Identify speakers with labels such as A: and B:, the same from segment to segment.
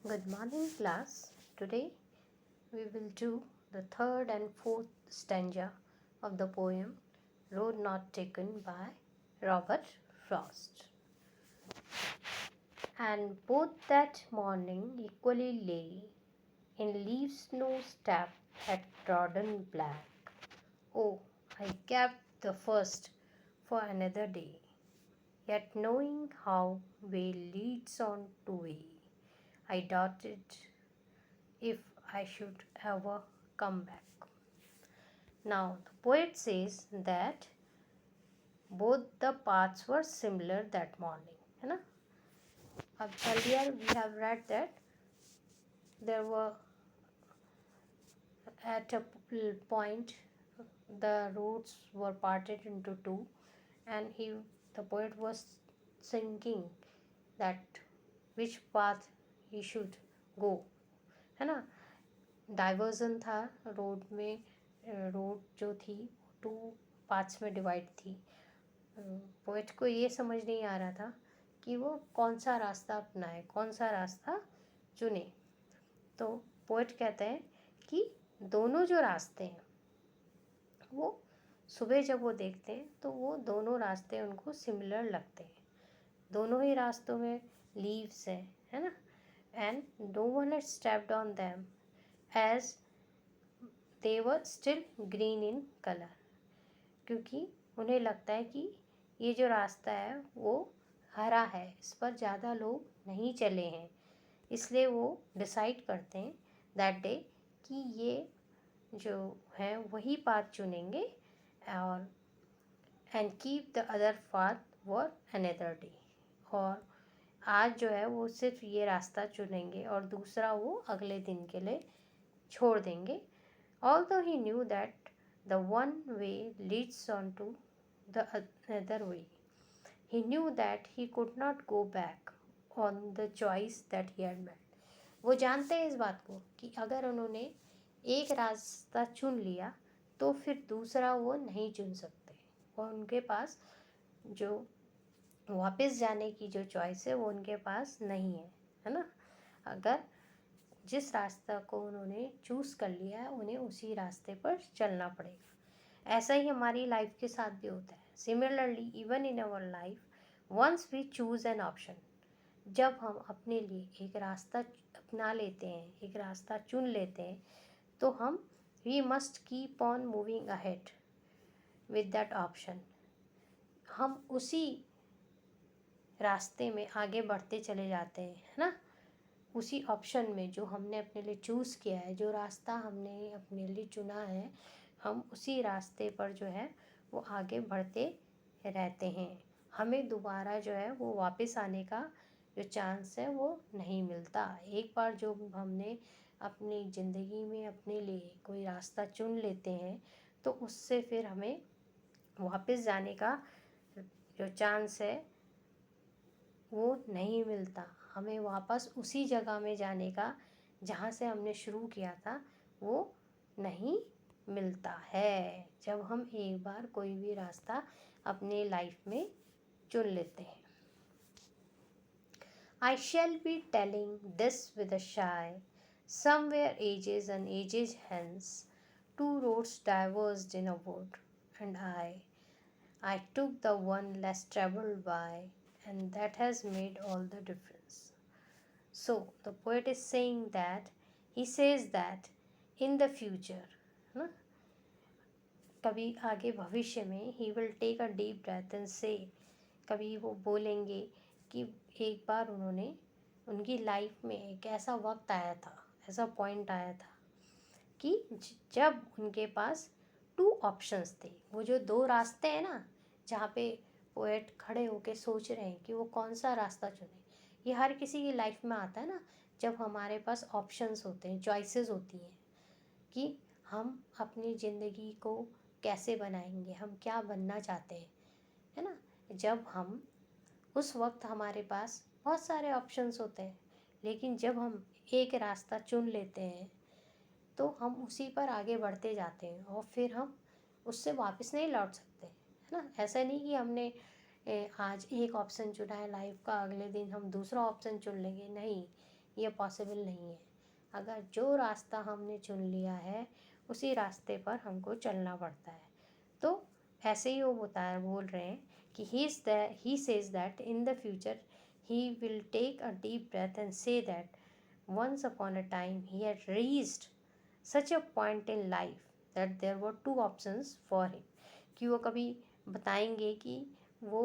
A: Good morning, class. Today we will do the third and fourth stanza of the poem Road Not Taken by Robert Frost. And both that morning equally lay in leaves no step had trodden black. Oh, I kept the first for another day, yet knowing how way leads on to way, I doubted if I should ever come back. Now, the poet says that both the paths were similar that morning. है ना? अब earlier we have read that there were at a point the roads were parted into two, and the poet was thinking that which path he should go. है ना? Diversion था road में. Road जो थी two parts में divide थी. Poet को ये समझ नहीं आ रहा था कि वो कौन सा रास्ता अपनाए, कौन सा रास्ता चुने. तो पोएट कहते हैं कि दोनों जो रास्ते हैं वो सुबह जब वो देखते हैं तो वो दोनों रास्ते उनको सिमिलर लगते हैं. दोनों ही रास्तों में लीव्स हैं, है ना. And no one had stepped on them as they were still green in colour. क्योंकि उन्हें लगता है कि ये जो रास्ता है वो हरा है, इस पर ज़्यादा लोग नहीं चले हैं, इसलिए वो डिसाइड करते हैं दैट डे कि ये जो है वही पाथ चुनेंगे और and keep the other path for another day. और आज जो है वो सिर्फ ये रास्ता चुनेंगे और दूसरा वो अगले दिन के लिए छोड़ देंगे. Although he knew that the one way leads on to the other way, he knew that he could not go back on the choice that he had made. वो जानते हैं इस बात को कि अगर उन्होंने एक रास्ता चुन लिया तो फिर दूसरा वो नहीं चुन सकते, और उनके पास जो वापस जाने की जो चॉइस है वो उनके पास नहीं है ना. अगर जिस रास्ता को उन्होंने चूज़ कर लिया है उन्हें उसी रास्ते पर चलना पड़ेगा. ऐसा ही हमारी लाइफ के साथ भी होता है. Similarly even in our life once we choose an option, जब हम अपने लिए एक रास्ता अपना लेते हैं, एक रास्ता चुन लेते हैं, तो हम we must keep on moving ahead with that option. हम उसी रास्ते में आगे बढ़ते चले जाते हैं, है ना. उसी ऑप्शन में जो हमने अपने लिए चूज़ किया है, जो रास्ता हमने अपने लिए चुना है, हम उसी रास्ते पर जो है वो आगे बढ़ते रहते हैं. हमें दोबारा जो है वो वापस आने का जो चांस है वो नहीं मिलता. एक बार जो हमने अपनी ज़िंदगी में अपने लिए कोई रास्ता चुन लेते हैं तो उससे फिर हमें वापस जाने का जो चांस है वो नहीं मिलता. हमें वापस उसी जगह में जाने का जहाँ से हमने शुरू किया था वो नहीं मिलता है जब हम एक बार कोई भी रास्ता अपने लाइफ में चुन लेते हैं. I shall be telling this with a shy, somewhere ages and ages hence, two roads diverged in a wood, and I took the one less traveled by, and that has made all the difference. So the poet is saying that he says that in the future, ना, कभी आगे भविष्य में he will take a deep breath and say, कभी वो बोलेंगे कि एक बार उन्होंने उनकी लाइफ में एक ऐसा वक्त आया था, ऐसा पॉइंट आया था कि जब उनके पास टू ऑप्शंस थे. वो जो दो रास्ते हैं ना, जहाँ पे पोएट खड़े होके सोच रहे हैं कि वो कौन सा रास्ता चुने. ये हर किसी की लाइफ में आता है ना, जब हमारे पास ऑप्शंस होते हैं, चॉइसेस होती हैं कि हम अपनी ज़िंदगी को कैसे बनाएंगे, हम क्या बनना चाहते हैं, है ना. जब हम उस वक्त हमारे पास बहुत सारे ऑप्शंस होते हैं, लेकिन जब हम एक रास्ता चुन लेते हैं तो हम उसी पर आगे बढ़ते जाते हैं और फिर हम उससे वापस नहीं लौट सकते, है ना. ऐसा नहीं कि हमने आज एक ऑप्शन चुना है लाइफ का, अगले दिन हम दूसरा ऑप्शन चुन लेंगे. नहीं, ये पॉसिबल नहीं है। अगर जो रास्ता हमने चुन लिया है उसी रास्ते पर हमको चलना पड़ता है। तो ऐसे ही वो बोल रहे हैं कि he says that in the future he will take a deep breath and say that once upon a time he had reached such a point in life that there were two options for him. कि वो कभी बताएंगे कि वो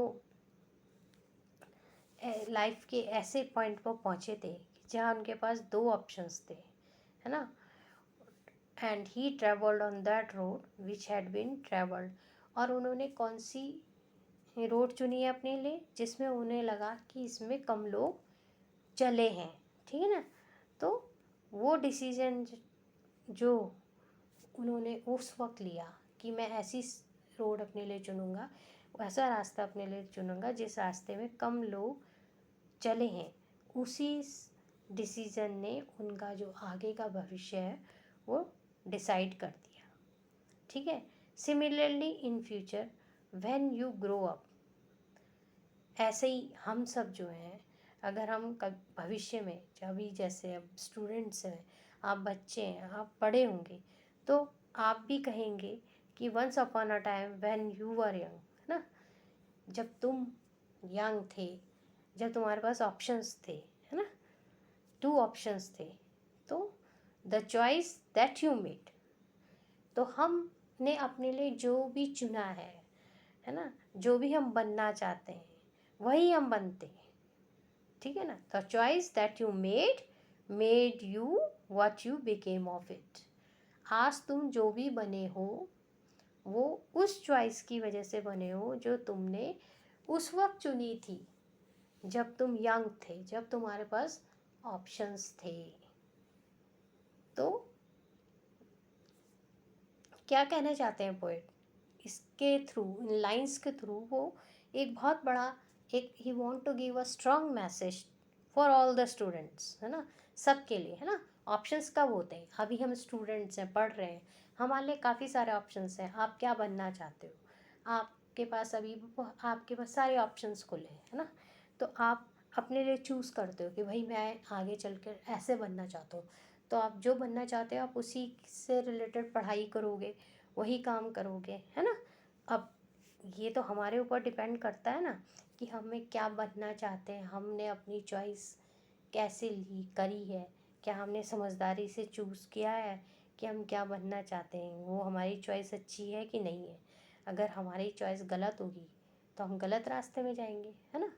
A: life के ऐसे point पर पहुँचे थे जहाँ उनके पास दो ऑप्शंस थे, है ना। And he travelled on that road which had been travelled. और उन्होंने कौन सी रोड चुनी है अपने लिए जिसमें उन्हें लगा कि इसमें कम लोग चले हैं, ठीक है ना। तो वो डिसीजन जो उन्होंने उस वक्त लिया कि मैं ऐसी रोड अपने लिए चुनूँगा, ऐसा रास्ता अपने लिए चुनूँगा जिस रास्ते में कम लोग चले हैं, उसी डिसीज़न ने उनका जो आगे का भविष्य है वो डिसाइड कर दिया, ठीक है। Similarly in future when you grow up, ऐसे ही हम सब जो हैं, अगर हम भविष्य में अभी जैसे अब स्टूडेंट्स हैं, आप बच्चे हैं, आप बड़े होंगे तो आप भी कहेंगे कि once upon a time when you were young, है ना। जब तुम यंग थे, जब तुम्हारे पास ऑप्शंस थे, है ना, टू ऑप्शंस थे, तो the choice that you made, तो हमने अपने लिए जो भी चुना है ना, जो भी हम बनना चाहते हैं वही हम बनते हैं, ठीक है ना। The choice that you made you what you became of it. आज तुम जो भी बने हो वो उस चॉइस की वजह से बने हो जो तुमने उस वक्त चुनी थी जब तुम यंग थे, जब तुम्हारे पास ऑप्शंस थे। तो क्या कहना चाहते हैं पोएट इसके थ्रू, इन लाइंस के थ्रू, वो एक बहुत बड़ा एक he want to give a strong message for all the students, है ना, सबके लिए, है ना। ऑप्शंस कब होते हैं, अभी हम स्टूडेंट्स हैं, पढ़ रहे हैं, हमारे लिए काफ़ी सारे ऑप्शंस हैं। आप क्या बनना चाहते हो, आपके पास अभी आपके पास सारे ऑप्शंस खुले हैं, है ना। तो आप अपने लिए चूज़ करते हो कि भाई मैं आगे चल कर ऐसे बनना चाहता हूँ। तो आप जो बनना चाहते हो आप उसी से रिलेटेड पढ़ाई करोगे, वही काम करोगे, है ना। अब ये तो हमारे ऊपर डिपेंड करता है ना कि हमें क्या बनना चाहते हैं, हमने अपनी चॉइस कैसे ली करी है, क्या हमने समझदारी से चूज़ किया है कि हम क्या बनना चाहते हैं, वो हमारी चॉइस अच्छी है कि नहीं है। अगर हमारी चॉइस गलत होगी तो हम गलत रास्ते में जाएंगे, है ना,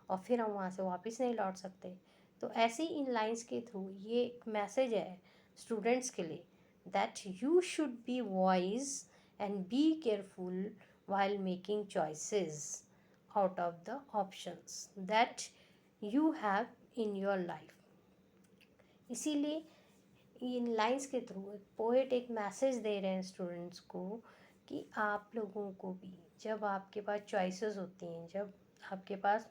A: और फिर हम वहाँ से वापस नहीं लौट सकते। तो ऐसे ही इन लाइंस के थ्रू ये एक मैसेज है स्टूडेंट्स के लिए that you should be wise and be careful while making choices out of the options that you have in your life। इसीलिए इन लाइंस के थ्रू एक पोएट एक मैसेज दे रहे हैं स्टूडेंट्स को कि आप लोगों को भी जब आपके पास चॉइसेस होती हैं, जब आपके पास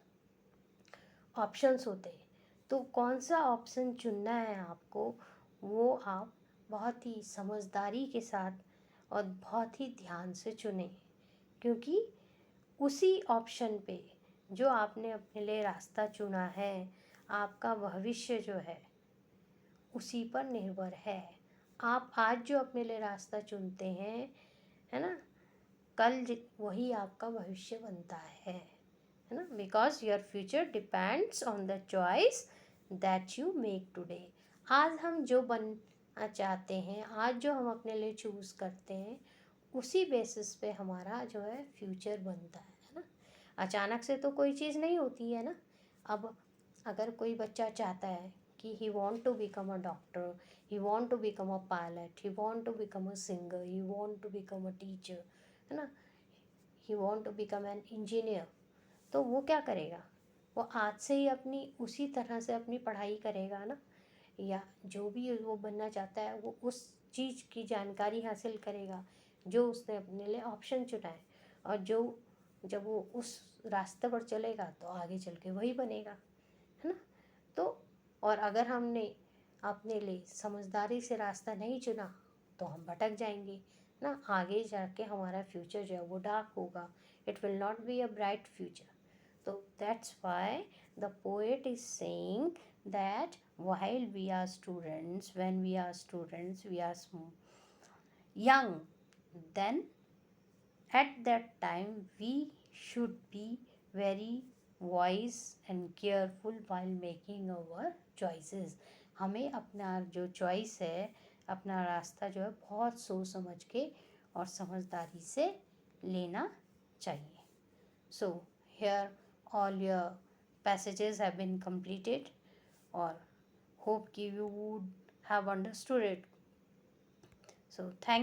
A: ऑप्शंस होते हैं, तो कौन सा ऑप्शन चुनना है आपको, वो आप बहुत ही समझदारी के साथ और बहुत ही ध्यान से चुनें। क्योंकि उसी ऑप्शन पे जो आपने अपने लिए रास्ता चुना है, आपका भविष्य जो है उसी पर निर्भर है। आप आज जो अपने लिए रास्ता चुनते हैं, है ना, कल वही आपका भविष्य बनता है ना। Because your future depends on the choice that you make today. आज हम जो बनना चाहते हैं, आज जो हम अपने लिए चूज़ करते हैं, उसी बेसिस पे हमारा जो है फ्यूचर बनता है ना। अचानक से तो कोई चीज़ नहीं होती है ना। अब अगर कोई बच्चा चाहता है कि he want to become a doctor, he want to become a pilot, he want to become a singer, he want to become a teacher, है ना, he want to become an engineer, तो वो क्या करेगा, वो आज से ही अपनी उसी तरह से अपनी पढ़ाई करेगा ना। या जो भी वो बनना चाहता है वो उस चीज़ की जानकारी हासिल करेगा जो उसने अपने लिए ऑप्शन चुना है। और जो जब वो उस रास्ते पर चलेगा तो आगे चल के वही बनेगा, है ना। तो और अगर हमने अपने लिए समझदारी से रास्ता नहीं चुना तो हम भटक जाएंगे ना। आगे जाके हमारा फ्यूचर जो है वो डार्क होगा, it will not be a bright future. तो that's why the poet is saying that while we are students, when we are students, we are young, then at that time we should be very wise and careful while making our choices. हमें अपना जो choice है, अपना रास्ता जो है, बहुत सोच समझ के और समझदारी से लेना चाहिए. So here all your passages have been completed, or hope you would have understood it. So thank